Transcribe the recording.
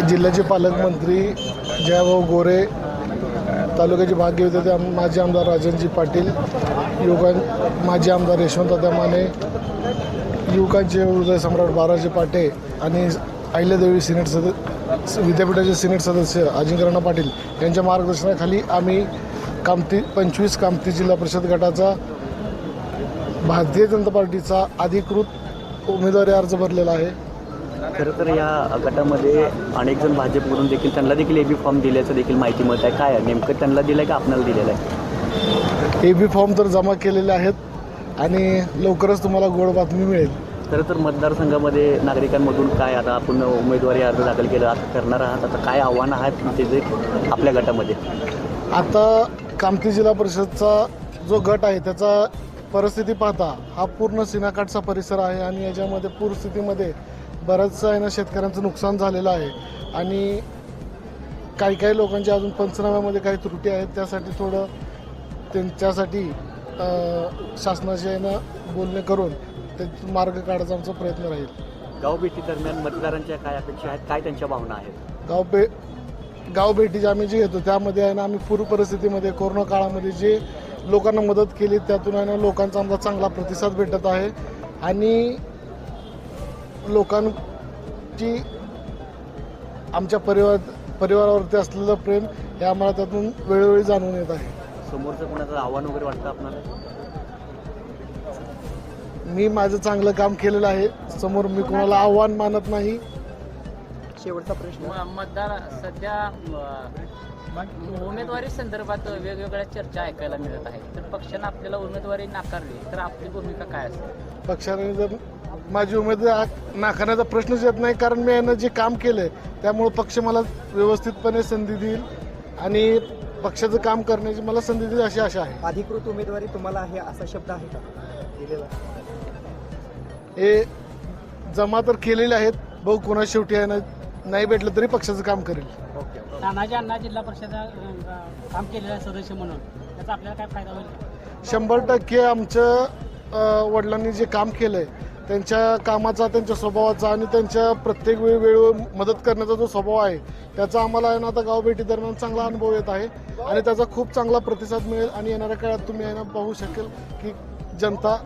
जिल्ह्याचे पालकमंत्री जयभाऊ गोरे, तालुक्याचे भाग्यविधाते माजी आमदार राजनजी पाटील, माजी आमदार यशवंतदादा माने, युवकांचे हृदय सम्राट बाळाजी पाटे आणि अहिल्यादेवी विद्यापीठाचे सिनेट सदस्य अजिंक्यराणा पाटील यांच्या मार्गदर्शनाखाली आम्ही 25 कामती जिल्हा परिषद गटाचा भारतीय जनता पार्टीचा अधिकृत उमेदवारी अर्ज भरलेला आहे. खरं तर या गटामध्ये अनेक जण भाजपकडून देखील त्यांना देखील एबी फॉर्म दिल्याचं देखील माहिती मिळत आहे. काय नेमकं त्यांना दिलं आहे का आपल्याला दिलेलं आहे? एबी फॉर्म तर जमा केलेले आहेत आणि लवकरच तुम्हाला गोड बातमी मिळेल. खरं तर मतदारसंघामध्ये नागरिकांमधून काय आता आपण उमेदवारी अर्ज दाखल केला आता करणार आहात, आता काय आव्हानं आहेत ते जे आपल्या गटामध्ये? आता कामती जिल्हा परिषदचा जो गट आहे त्याचा परिस्थिती पाहता हा पूर्ण सीनाकाठचा परिसर आहे आणि याच्यामध्ये पूरस्थितीमध्ये बऱ्याचसा आहे ना शेतकऱ्यांचं नुकसान झालेलं आहे आणि काही लोकांच्या अजून पंचनाम्यामध्ये काही त्रुटी आहेत. त्यासाठी थोडं त्यांच्यासाठी शासनाचे आहे ना बोलणे करून ते मार्ग काढायचा आमचा प्रयत्न राहील. गावभेटी दरम्यान मतदारांच्या काय अपेक्षा आहेत, काय त्यांच्या भावना आहेत? गावभेटी आम्ही जे घेतो त्यामध्ये आहे ना आम्ही पूर परिस्थितीमध्ये कोरोना काळामध्ये जे लोकांना मदत केली त्यातून आहे ना लोकांचा आमचा चांगला प्रतिसाद भेटत आहे आणि लोकांची आमच्या परिवारावरती असलेलं प्रेम हे आम्हाला त्यातून वेळोवेळी जाणून येत आहे. समोरचं कोणाचं आव्हान वगैरे वाटतं आपल्याला? मी माझं चांगलं काम केलेलं आहे, समोर मी कोणाला आव्हान मानत नाही. शेवटचा प्रश्न, मतदार सध्या उमेदवारी संदर्भात वेगवेगळ्या चर्चा ऐकायला मिळत आहे. तर पक्षानं आपल्याला उमेदवारी नाकारली तर आपली भूमिका काय असेल? पक्षाने जर माझी उमेदवारी नाकारण्याचा प्रश्नच येत नाही, कारण मी यानं जे काम केलं आहे त्यामुळे पक्ष मला व्यवस्थितपणे संधी देईल आणि पक्षाचं काम करण्याची मला संधी देईल अशी आशा आहे. अधिकृत उमेदवारी तुम्हाला आहे असा शब्द आहे का दिलेला? हे जमा तर केलेले आहेत, भाऊ कोणा शेवटी आहे ना नाही भेटलं तरी पक्षाचं काम करेल. तानाजी अण्णा जिल्हा परिषद काम केलेलं सदस्य म्हणून त्याचा आपल्याला काय फायदा होईल? 100% आमच्या वडिलांनी जे काम केलं आहे त्यांच्या कामाचा, त्यांच्या स्वभावाचा आणि त्यांच्या प्रत्येक वेळी मदत करण्याचा जो स्वभाव आहे त्याचा आम्हाला आहे ना आता गावभेटी दरम्यान चांगला अनुभव येत आहे आणि त्याचा खूप चांगला प्रतिसाद मिळेल आणि येणाऱ्या काळात तुम्ही आहे ना पाहू शकेल की जनता